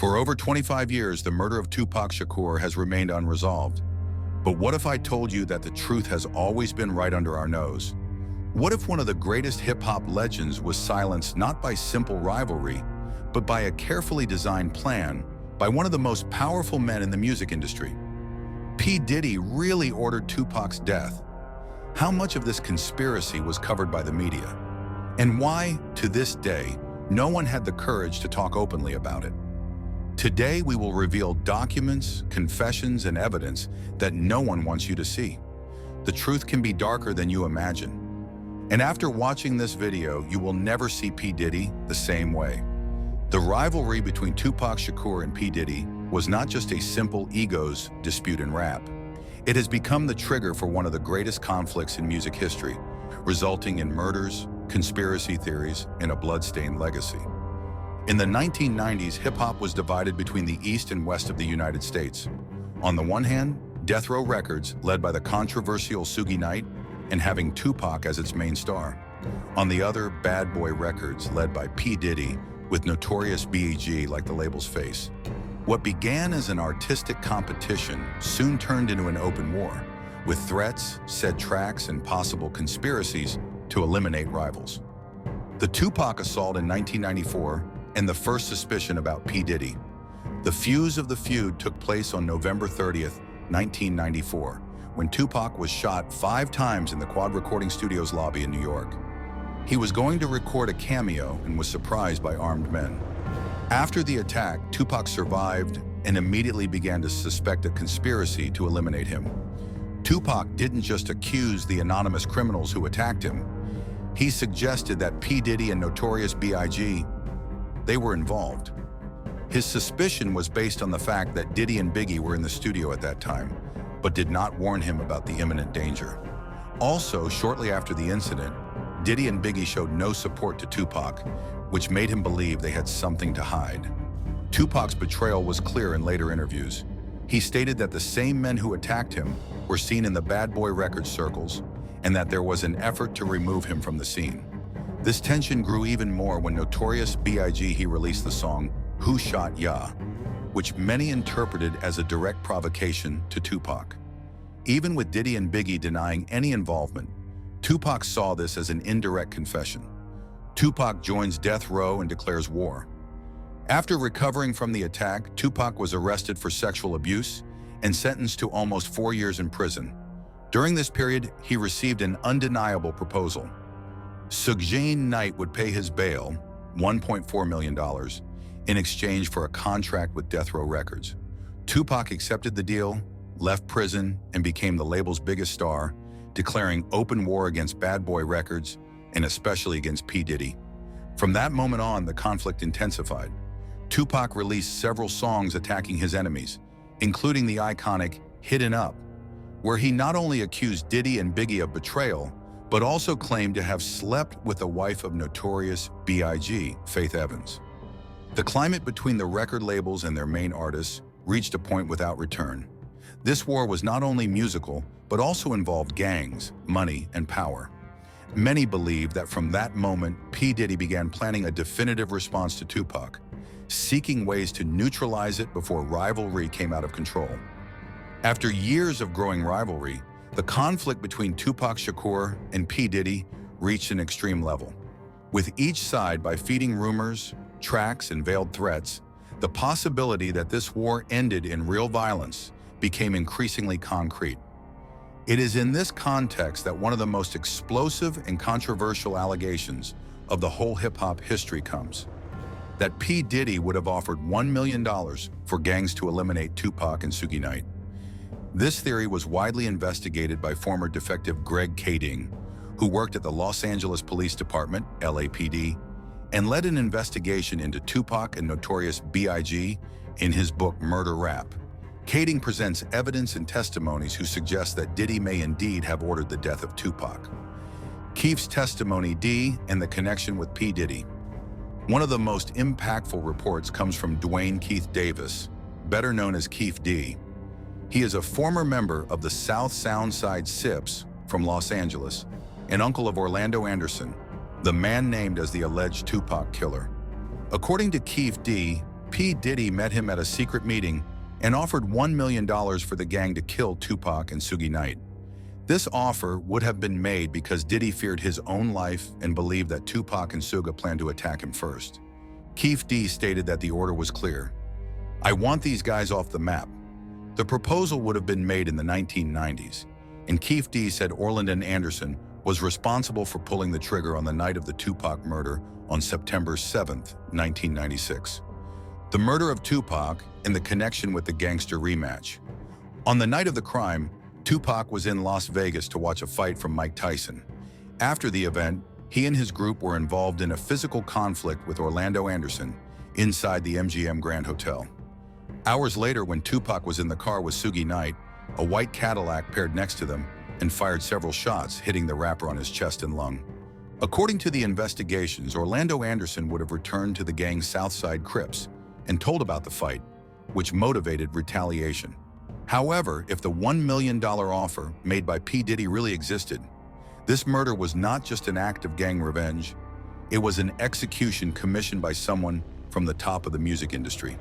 For over 25 years, the murder of Tupac Shakur has remained unresolved. But what if I told you that the truth has always been right under our nose? What if one of the greatest hip-hop legends was silenced not by simple rivalry, but by a carefully designed plan by one of the most powerful men in the music industry? P. Diddy really ordered Tupac's death. How much of this conspiracy was covered by the media? And why, to this day, no one had the courage to talk openly about it? Today, we will reveal documents, confessions, and evidence that no one wants you to see. The truth can be darker than you imagine. And after watching this video, you will never see P. Diddy the same way. The rivalry between Tupac Shakur and P. Diddy was not just a simple egos dispute in rap. It has become the trigger for one of the greatest conflicts in music history, resulting in murders, conspiracy theories, and a bloodstained legacy. In the 1990s, hip-hop was divided between the East and West of the United States. On the one hand, Death Row Records, led by the controversial Suge Knight and having Tupac as its main star. On the other, Bad Boy Records, led by P. Diddy, with Notorious B.I.G. like the label's face. What began as an artistic competition soon turned into an open war, with threats, said tracks, and possible conspiracies to eliminate rivals. The Tupac assault in 1994 and the first suspicion about P. Diddy. The fuse of the feud took place on November 30th, 1994, when Tupac was shot 5 times in the Quad Recording Studios lobby in New York. He was going to record a cameo and was surprised by armed men. After the attack, Tupac survived and immediately began to suspect a conspiracy to eliminate him. Tupac didn't just accuse the anonymous criminals who attacked him. He suggested that P. Diddy and Notorious B.I.G. they were involved. His suspicion was based on the fact that Diddy and Biggie were in the studio at that time, but did not warn him about the imminent danger. Also, shortly after the incident, Diddy and Biggie showed no support to Tupac, which made him believe they had something to hide. Tupac's betrayal was clear in later interviews. He stated that the same men who attacked him were seen in the Bad Boy Records circles, and that there was an effort to remove him from the scene. This tension grew even more when Notorious B.I.G. he released the song Who Shot Ya, which many interpreted as a direct provocation to Tupac. Even with Diddy and Biggie denying any involvement, Tupac saw this as an indirect confession. Tupac joins Death Row and declares war. After recovering from the attack, Tupac was arrested for sexual abuse and sentenced to almost 4 years in prison. During this period, he received an undeniable proposal. Suge Knight would pay his bail, $1.4 million, in exchange for a contract with Death Row Records. Tupac accepted the deal, left prison, and became the label's biggest star, declaring open war against Bad Boy Records and especially against P. Diddy. From that moment on, the conflict intensified. Tupac released several songs attacking his enemies, including the iconic Hidden Up, where he not only accused Diddy and Biggie of betrayal, but also claimed to have slept with the wife of Notorious B.I.G., Faith Evans. The climate between the record labels and their main artists reached a point without return. This war was not only musical, but also involved gangs, money, and power. Many believe that from that moment, P. Diddy began planning a definitive response to Tupac, seeking ways to neutralize it before rivalry came out of control. After years of growing rivalry, the conflict between Tupac Shakur and P. Diddy reached an extreme level. With each side by feeding rumors, tracks, and veiled threats, the possibility that this war ended in real violence became increasingly concrete. It is in this context that one of the most explosive and controversial allegations of the whole hip-hop history comes: that P. Diddy would have offered $1 million for gangs to eliminate Tupac and Suge Knight. This theory was widely investigated by former defective Greg Kading, who worked at the Los Angeles Police Department, LAPD, and led an investigation into Tupac and Notorious B.I.G. in his book Murder Rap. Kading presents evidence and testimonies who suggest that Diddy may indeed have ordered the death of Tupac. Keef's testimony D and the connection with P. Diddy. One of the most impactful reports comes from Dwayne Keith Davis, better known as Keef D. He is a former member of the South Soundside Sips from Los Angeles, and uncle of Orlando Anderson, the man named as the alleged Tupac killer. According to Keef D, P. Diddy met him at a secret meeting and offered $1 million for the gang to kill Tupac and Suge Knight. This offer would have been made because Diddy feared his own life and believed that Tupac and Suge planned to attack him first. Keefe D stated that the order was clear. "I want these guys off the map." The proposal would have been made in the 1990s, and Keefe D said Orland and Anderson was responsible for pulling the trigger on the night of the Tupac murder on September 7, 1996. The murder of Tupac and the connection with the gangster rematch. On the night of the crime, Tupac was in Las Vegas to watch a fight from Mike Tyson. After the event, he and his group were involved in a physical conflict with Orlando Anderson inside the MGM Grand Hotel. Hours later, when Tupac was in the car with Suge Knight, a white Cadillac paired next to them and fired several shots, hitting the rapper on his chest and lung. According to the investigations, Orlando Anderson would have returned to the gang's Southside Crips and told about the fight, which motivated retaliation. However, if the $1 million offer made by P. Diddy really existed, this murder was not just an act of gang revenge, it was an execution commissioned by someone from the top of the music industry.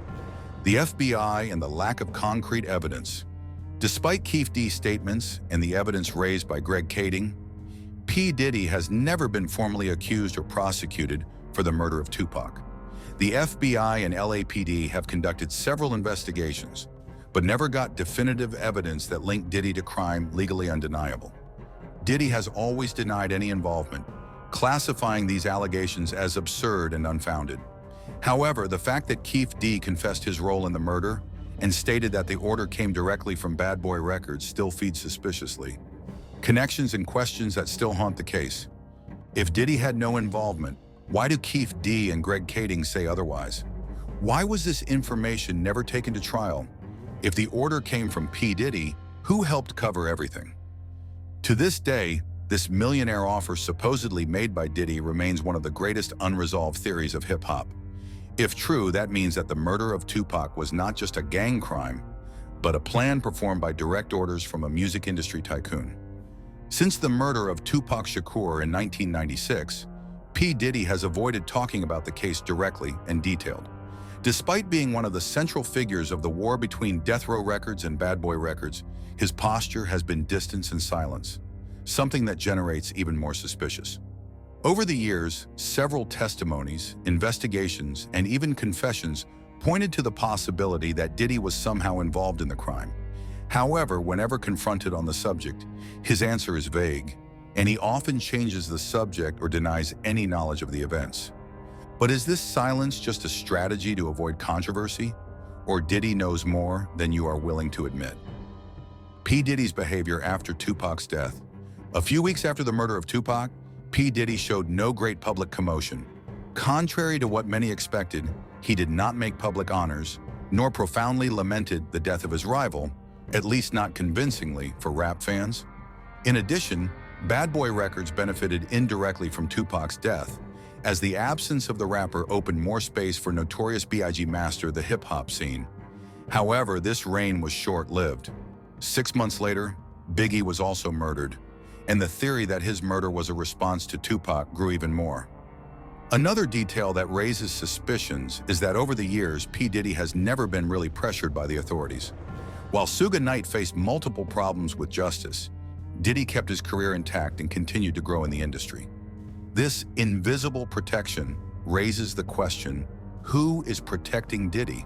The FBI and the lack of concrete evidence. Despite Keefe D's statements and the evidence raised by Greg Kading, P. Diddy has never been formally accused or prosecuted for the murder of Tupac. The FBI and LAPD have conducted several investigations, but never got definitive evidence that linked Diddy to crime legally undeniable. Diddy has always denied any involvement, classifying these allegations as absurd and unfounded. However, the fact that Keefe D confessed his role in the murder and stated that the order came directly from Bad Boy Records still feeds suspiciously. Connections and questions that still haunt the case. If Diddy had no involvement, why do Keefe D and Greg Kading say otherwise? Why was this information never taken to trial? If the order came from P. Diddy, who helped cover everything? To this day, this millionaire offer supposedly made by Diddy remains one of the greatest unresolved theories of hip-hop. If true, that means that the murder of Tupac was not just a gang crime, but a plan performed by direct orders from a music industry tycoon. Since the murder of Tupac Shakur in 1996, P. Diddy has avoided talking about the case directly and detailed. Despite being one of the central figures of the war between Death Row Records and Bad Boy Records, his posture has been distance and silence, something that generates even more suspicious. Over the years, several testimonies, investigations, and even confessions pointed to the possibility that Diddy was somehow involved in the crime. However, whenever confronted on the subject, his answer is vague, and he often changes the subject or denies any knowledge of the events. But is this silence just a strategy to avoid controversy, or Diddy knows more than you are willing to admit? P. Diddy's behavior after Tupac's death. A few weeks after the murder of Tupac, P. Diddy showed no great public commotion. Contrary to what many expected, he did not make public honors, nor profoundly lamented the death of his rival, at least not convincingly for rap fans. In addition, Bad Boy Records benefited indirectly from Tupac's death, as the absence of the rapper opened more space for Notorious B.I.G. master the hip-hop scene. However, this reign was short-lived. 6 months later, Biggie was also murdered, and the theory that his murder was a response to Tupac grew even more. Another detail that raises suspicions is that over the years, P. Diddy has never been really pressured by the authorities. While Suge Knight faced multiple problems with justice, Diddy kept his career intact and continued to grow in the industry. This invisible protection raises the question, who is protecting Diddy?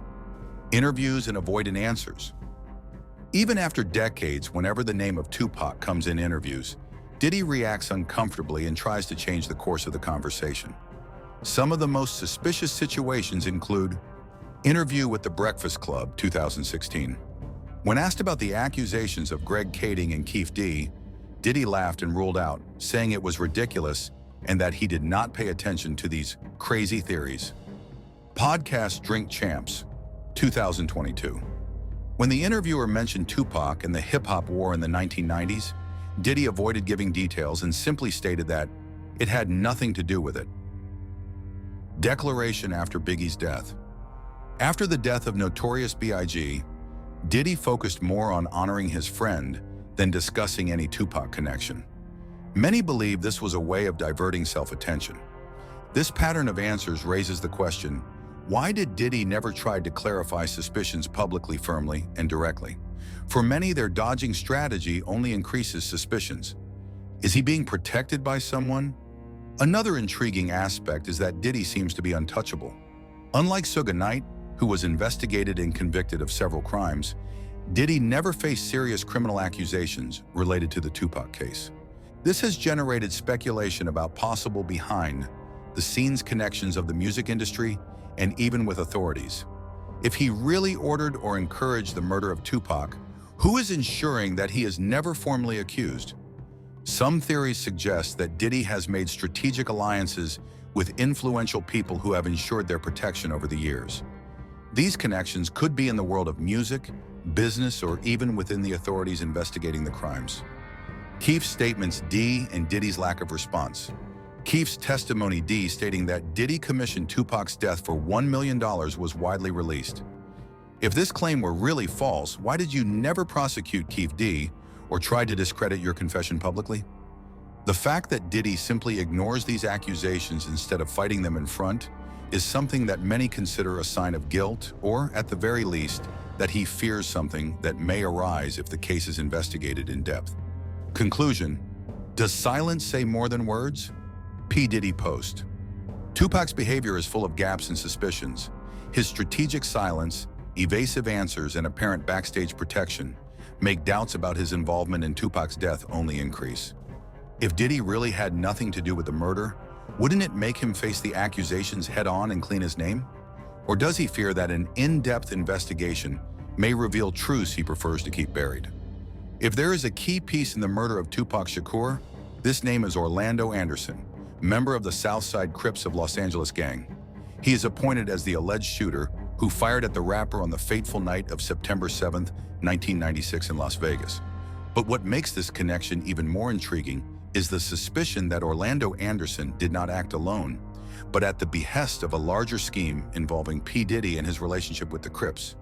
Interviews and avoidant answers. Even after decades, whenever the name of Tupac comes in interviews, Diddy reacts uncomfortably and tries to change the course of the conversation. Some of the most suspicious situations include interview with The Breakfast Club, 2016. When asked about the accusations of Greg Kading and Keefe D, Diddy laughed and ruled out, saying it was ridiculous and that he did not pay attention to these crazy theories. Podcast Drink Champs, 2022. When the interviewer mentioned Tupac and the hip-hop war in the 1990s, Diddy avoided giving details and simply stated that it had nothing to do with it. Declaration after Biggie's death. After the death of Notorious B.I.G., Diddy focused more on honoring his friend than discussing any Tupac connection. Many believe this was a way of diverting self-attention. This pattern of answers raises the question, Why did Diddy never try to clarify suspicions publicly, firmly, and directly? For many, their dodging strategy only increases suspicions. Is he being protected by someone? Another intriguing aspect is that Diddy seems to be untouchable. Unlike Suge Knight, who was investigated and convicted of several crimes, Diddy never faced serious criminal accusations related to the Tupac case. This has generated speculation about possible behind-the-scenes connections of the music industry and even with authorities. If he really ordered or encouraged the murder of Tupac, who is ensuring that he is never formally accused? Some theories suggest that Diddy has made strategic alliances with influential people who have ensured their protection over the years. These connections could be in the world of music, business, or even within the authorities investigating the crimes. Keef's statements D and Diddy's lack of response. Keef's testimony D stating that Diddy commissioned Tupac's death for $1 million was widely released. If this claim were really false, why did you never prosecute Keef D or try to discredit your confession publicly? The fact that Diddy simply ignores these accusations instead of fighting them in front is something that many consider a sign of guilt, or at the very least, that he fears something that may arise if the case is investigated in depth. Conclusion: does silence say more than words? P. Diddy post. Tupac's behavior is full of gaps and suspicions. His strategic silence, evasive answers, and apparent backstage protection make doubts about his involvement in Tupac's death only increase. If Diddy really had nothing to do with the murder, wouldn't it make him face the accusations head-on and clean his name? Or does he fear that an in-depth investigation may reveal truths he prefers to keep buried? If there is a key piece in the murder of Tupac Shakur, this name is Orlando Anderson, member of the Southside Crips of Los Angeles gang. He is appointed as the alleged shooter who fired at the rapper on the fateful night of September 7, 1996 in Las Vegas. But what makes this connection even more intriguing is the suspicion that Orlando Anderson did not act alone, but at the behest of a larger scheme involving P. Diddy and his relationship with the Crips.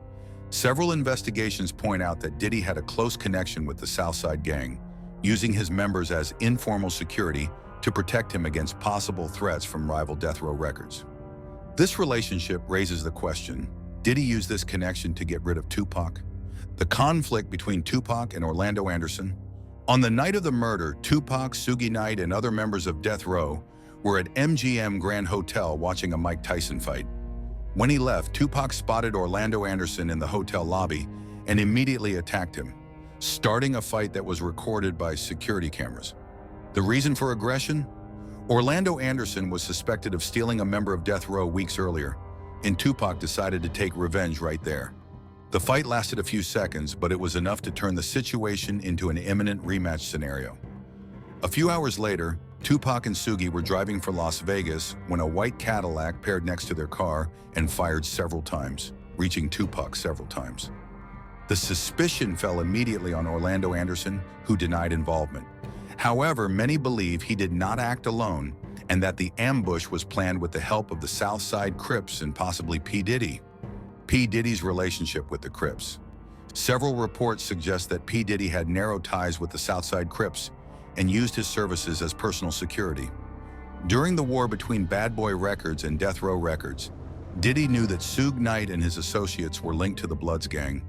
Several investigations point out that Diddy had a close connection with the Southside gang, using his members as informal security to protect him against possible threats from rival Death Row Records. This relationship raises the question, did he use this connection to get rid of Tupac? The conflict between Tupac and Orlando Anderson. On the night of the murder, Tupac, Suge Knight, and other members of Death Row were at MGM Grand Hotel watching a Mike Tyson fight. When he left, Tupac spotted Orlando Anderson in the hotel lobby and immediately attacked him, starting a fight that was recorded by security cameras. The reason for aggression? Orlando Anderson was suspected of stealing a member of Death Row weeks earlier, and Tupac decided to take revenge right there. The fight lasted a few seconds, but it was enough to turn the situation into an imminent rematch scenario. A few hours later, Tupac and Suge were driving for Las Vegas when a white Cadillac paired next to their car and fired several times, reaching Tupac several times. The suspicion fell immediately on Orlando Anderson, who denied involvement. However, many believe he did not act alone and that the ambush was planned with the help of the Southside Crips and possibly P. Diddy. P. Diddy's relationship with the Crips. Several reports suggest that P. Diddy had narrow ties with the Southside Crips and used his services as personal security. During the war between Bad Boy Records and Death Row Records, Diddy knew that Suge Knight and his associates were linked to the Bloods gang,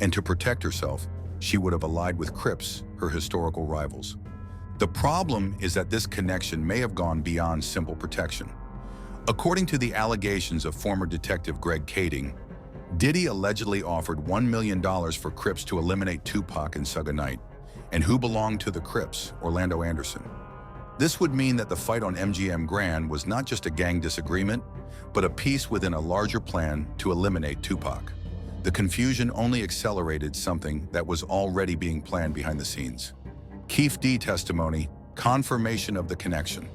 and to protect herself, she would have allied with Crips, her historical rivals. The problem is that this connection may have gone beyond simple protection. According to the allegations of former detective Greg Kading, Diddy allegedly offered $1 million for Crips to eliminate Tupac and Suge Knight, and who belonged to the Crips, Orlando Anderson. This would mean that the fight on MGM Grand was not just a gang disagreement, but a piece within a larger plan to eliminate Tupac. The confusion only accelerated something that was already being planned behind the scenes. Keef D testimony, confirmation of the connection.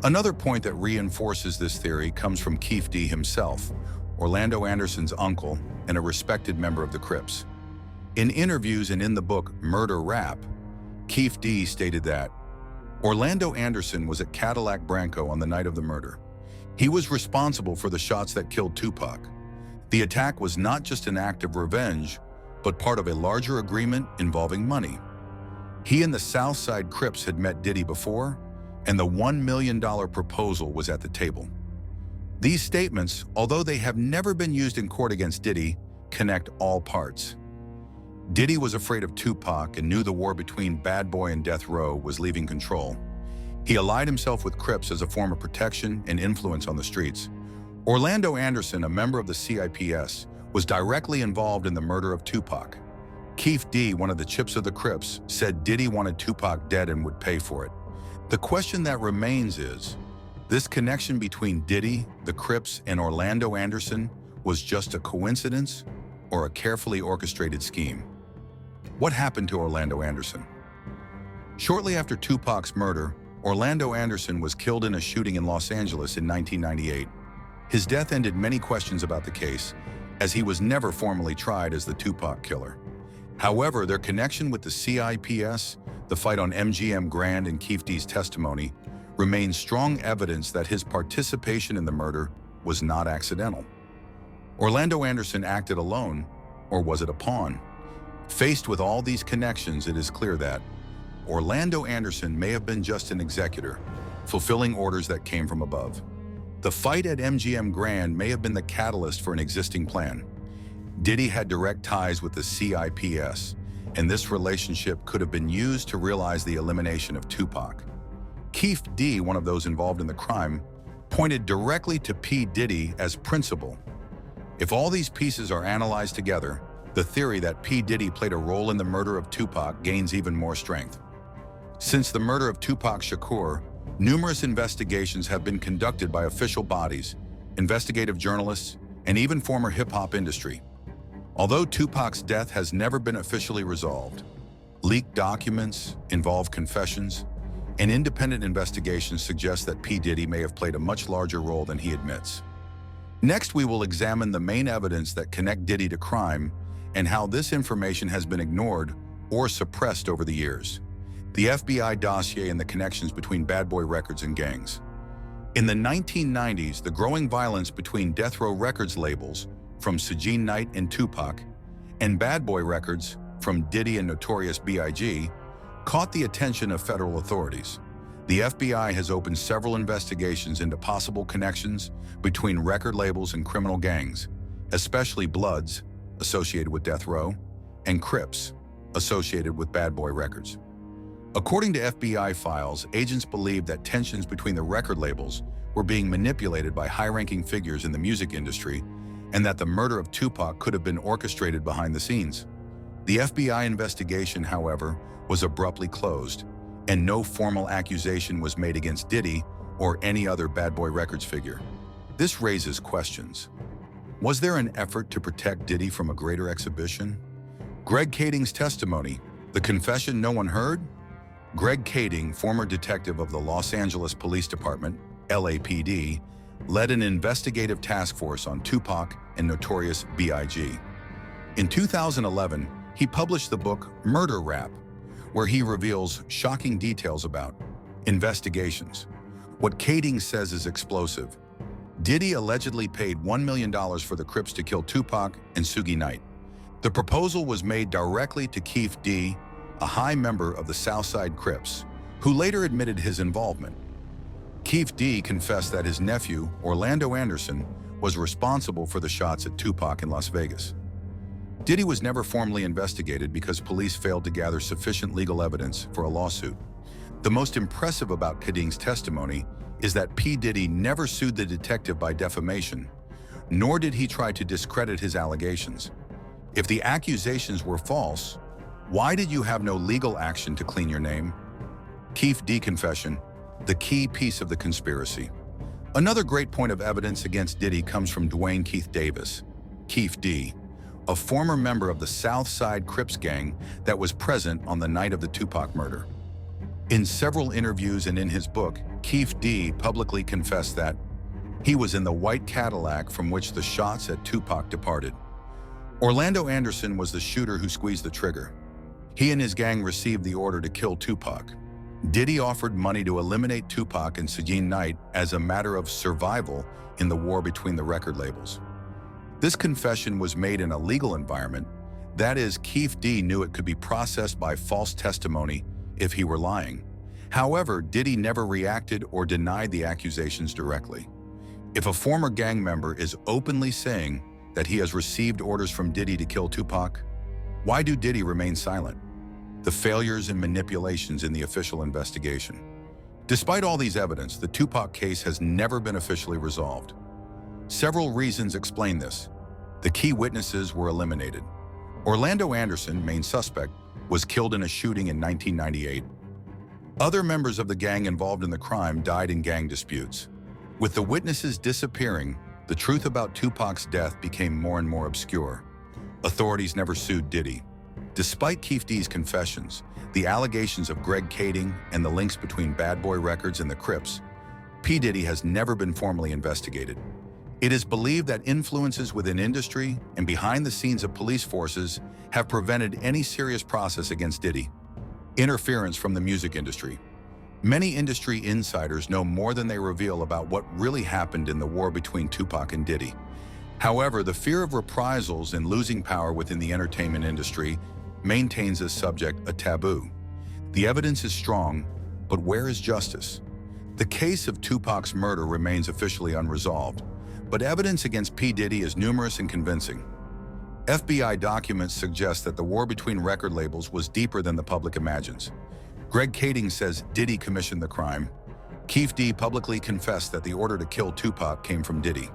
Another point that reinforces this theory comes from Keef D himself, Orlando Anderson's uncle and a respected member of the Crips. In interviews and in the book Murder Rap, Keef D stated that Orlando Anderson was at Cadillac Branco on the night of the murder. He was responsible for the shots that killed Tupac. The attack was not just an act of revenge, but part of a larger agreement involving money. He and the Southside Crips had met Diddy before, and the $1 million proposal was at the table. These statements, although they have never been used in court against Diddy, connect all parts. Diddy was afraid of Tupac and knew the war between Bad Boy and Death Row was leaving control. He allied himself with Crips as a form of protection and influence on the streets. Orlando Anderson, a member of the CIPS, was directly involved in the murder of Tupac. Keith D, one of the Chips of the Crips, said Diddy wanted Tupac dead and would pay for it. The question that remains is, this connection between Diddy, the Crips, and Orlando Anderson was just a coincidence or a carefully orchestrated scheme? What happened to Orlando Anderson? Shortly after Tupac's murder, Orlando Anderson was killed in a shooting in Los Angeles in 1998. His death ended many questions about the case, as he was never formally tried as the Tupac killer. However, their connection with the CIPS, the fight on MGM Grand, and Keith D's testimony remains strong evidence that his participation in the murder was not accidental. Orlando Anderson acted alone, or was it a pawn? Faced with all these connections, it is clear that Orlando Anderson may have been just an executor, fulfilling orders that came from above. The fight at MGM Grand may have been the catalyst for an existing plan. Diddy had direct ties with the CIPS, and this relationship could have been used to realize the elimination of Tupac. Keith D, one of those involved in the crime, pointed directly to P. Diddy as principal. If all these pieces are analyzed together, the theory that P. Diddy played a role in the murder of Tupac gains even more strength. Since the murder of Tupac Shakur, numerous investigations have been conducted by official bodies, investigative journalists, and even former hip-hop industry. Although Tupac's death has never been officially resolved, leaked documents, involved confessions, and independent investigations suggest that P. Diddy may have played a much larger role than he admits. Next, we will examine the main evidence that connect Diddy to crime and how this information has been ignored or suppressed over the years. The FBI dossier and the connections between Bad Boy Records and gangs. In the 1990s, the growing violence between Death Row Records labels from Suge Knight and Tupac and Bad Boy Records from Diddy and Notorious B.I.G. caught the attention of federal authorities. The FBI has opened several investigations into possible connections between record labels and criminal gangs, especially Bloods, associated with Death Row, and Crips, associated with Bad Boy Records. According to FBI files, agents believed that tensions between the record labels were being manipulated by high-ranking figures in the music industry and that the murder of Tupac could have been orchestrated behind the scenes. The FBI investigation, however, was abruptly closed, and no formal accusation was made against Diddy or any other Bad Boy Records figure. This raises questions. Was there an effort to protect Diddy from a greater exhibition? Greg Kading's testimony, the confession no one heard? Greg Kading, former detective of the Los Angeles Police Department, LAPD, led an investigative task force on Tupac and Notorious B.I.G. In 2011, he published the book Murder Rap, where he reveals shocking details about investigations. What Kading says is explosive. Diddy allegedly paid $1 million for the Crips to kill Tupac and Suge Knight. The proposal was made directly to Keith D, a high member of the Southside Crips, who later admitted his involvement. Keith D confessed that his nephew, Orlando Anderson, was responsible for the shots at Tupac in Las Vegas. Diddy was never formally investigated because police failed to gather sufficient legal evidence for a lawsuit. The most impressive about Kading's testimony is that P. Diddy never sued the detective by defamation, nor did he try to discredit his allegations. If the accusations were false, why did you have no legal action to clean your name? Keith D confession, the key piece of the conspiracy. Another great point of evidence against Diddy comes from Dwayne Keith Davis, Keith D, a former member of the Southside Crips gang that was present on the night of the Tupac murder. In several interviews and in his book, Keith D publicly confessed that he was in the white Cadillac from which the shots at Tupac departed. Orlando Anderson was the shooter who squeezed the trigger. He and his gang received the order to kill Tupac. Diddy offered money to eliminate Tupac and Suge Knight as a matter of survival in the war between the record labels. This confession was made in a legal environment. That is, Keith D knew it could be processed by false testimony if he were lying. However, Diddy never reacted or denied the accusations directly. If a former gang member is openly saying that he has received orders from Diddy to kill Tupac, why do Diddy remain silent? The failures and manipulations in the official investigation. Despite all these evidence, the Tupac case has never been officially resolved. Several reasons explain this. The key witnesses were eliminated. Orlando Anderson, main suspect, was killed in a shooting in 1998. Other members of the gang involved in the crime died in gang disputes. With the witnesses disappearing, the truth about Tupac's death became more and more obscure. Authorities never sued Diddy. Despite Keefe D's confessions, the allegations of Greg Kading, and the links between Bad Boy Records and the Crips, P. Diddy has never been formally investigated. It is believed that influences within industry and behind the scenes of police forces have prevented any serious process against Diddy. Interference from the music industry. Many industry insiders know more than they reveal about what really happened in the war between Tupac and Diddy. However, the fear of reprisals and losing power within the entertainment industry maintains this subject a taboo. The evidence is strong, but where is justice? The case of Tupac's murder remains officially unresolved, but evidence against P. Diddy is numerous and convincing. FBI documents suggest that the war between record labels was deeper than the public imagines. Greg Kading says Diddy commissioned the crime. Keefe D publicly confessed that the order to kill Tupac came from Diddy.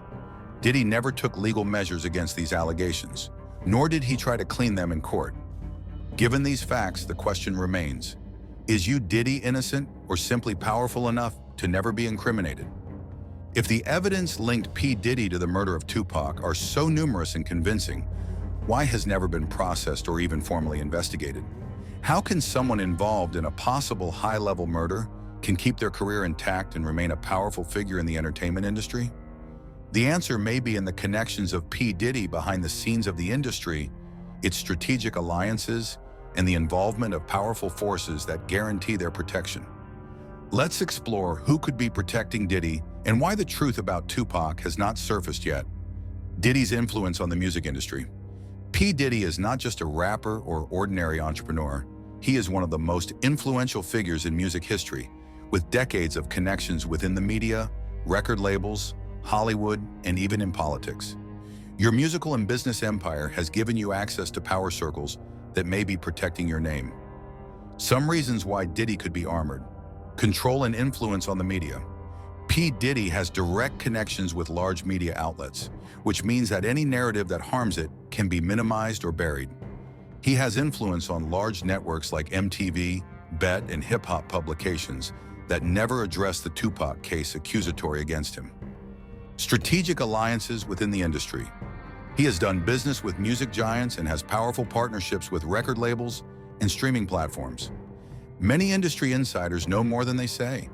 Diddy never took legal measures against these allegations, nor did he try to clean them in court. Given these facts, the question remains, is Diddy innocent or simply powerful enough to never be incriminated? If the evidence linked P. Diddy to the murder of Tupac are so numerous and convincing, why has never been processed or even formally investigated? How can someone involved in a possible high-level murder can keep their career intact and remain a powerful figure in the entertainment industry? The answer may be in the connections of P. Diddy behind the scenes of the industry, its strategic alliances, and the involvement of powerful forces that guarantee their protection. Let's explore who could be protecting Diddy and why the truth about Tupac has not surfaced yet. Diddy's influence on the music industry. P. Diddy is not just a rapper or ordinary entrepreneur. He is one of the most influential figures in music history, with decades of connections within the media, record labels, Hollywood, and even in politics. Your musical and business empire has given you access to power circles that may be protecting your name. Some reasons why Diddy could be armored. Control and influence on the media. P. Diddy has direct connections with large media outlets, which means that any narrative that harms it can be minimized or buried. He has influence on large networks like MTV, BET, and hip-hop publications that never address the Tupac case accusatory against him. Strategic alliances within the industry. He has done business with music giants and has powerful partnerships with record labels and streaming platforms. Many industry insiders know more than they say,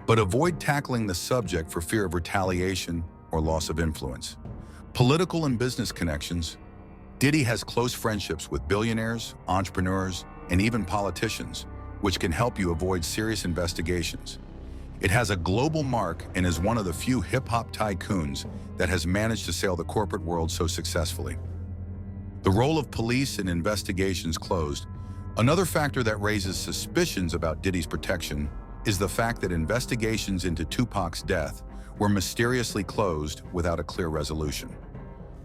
but avoid tackling the subject for fear of retaliation or loss of influence. Political and business connections. Diddy has close friendships with billionaires, entrepreneurs, and even politicians, which can help you avoid serious investigations. It has a global mark and is one of the few hip-hop tycoons that has managed to sail the corporate world so successfully. The role of police in investigations closed. Another factor that raises suspicions about Diddy's protection is the fact that investigations into Tupac's death were mysteriously closed without a clear resolution.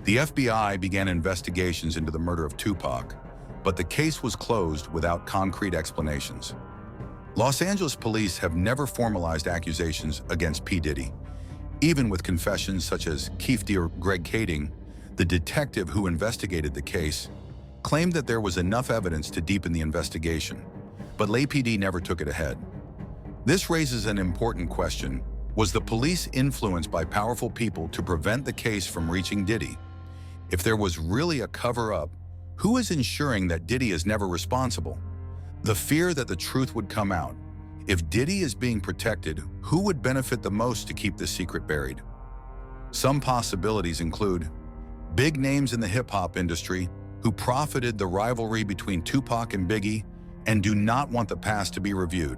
The FBI began investigations into the murder of Tupac, but the case was closed without concrete explanations. Los Angeles police have never formalized accusations against P. Diddy. Even with confessions such as Keefe D or Greg Kading, the detective who investigated the case, claimed that there was enough evidence to deepen the investigation, but LAPD never took it ahead. This raises an important question. Was the police influenced by powerful people to prevent the case from reaching Diddy? If there was really a cover-up, who is ensuring that Diddy is never responsible? The fear that the truth would come out. If Diddy is being protected, who would benefit the most to keep the secret buried? Some possibilities include big names in the hip-hop industry who profited the rivalry between Tupac and Biggie and do not want the past to be reviewed.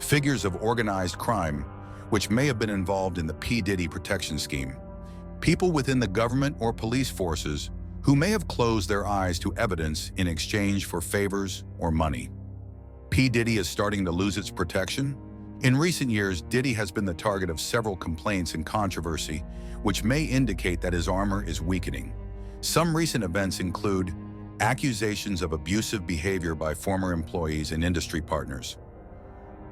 Figures of organized crime, which may have been involved in the P. Diddy protection scheme. People within the government or police forces who may have closed their eyes to evidence in exchange for favors or money. P. Diddy is starting to lose its protection. In recent years, Diddy has been the target of several complaints and controversy, which may indicate that his armor is weakening. Some recent events include accusations of abusive behavior by former employees and industry partners,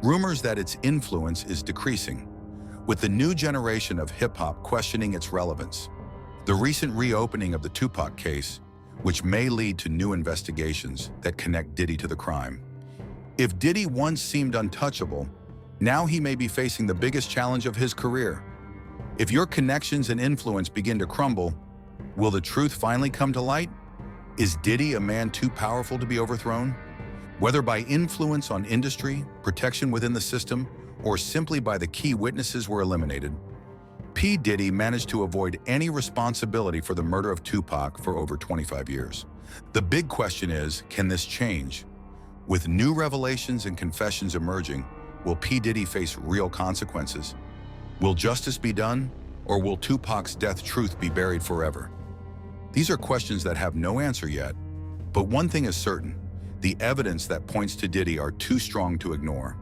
rumors that its influence is decreasing, with the new generation of hip-hop questioning its relevance, the recent reopening of the Tupac case, which may lead to new investigations that connect Diddy to the crime. If Diddy once seemed untouchable, now he may be facing the biggest challenge of his career. If your connections and influence begin to crumble, will the truth finally come to light? Is Diddy a man too powerful to be overthrown? Whether by influence on industry, protection within the system, or simply by the key witnesses were eliminated, P. Diddy managed to avoid any responsibility for the murder of Tupac for over 25 years. The big question is, can this change? With new revelations and confessions emerging, will P. Diddy face real consequences? Will justice be done, or will Tupac's death truth be buried forever? These are questions that have no answer yet, but one thing is certain: the evidence that points to Diddy are too strong to ignore.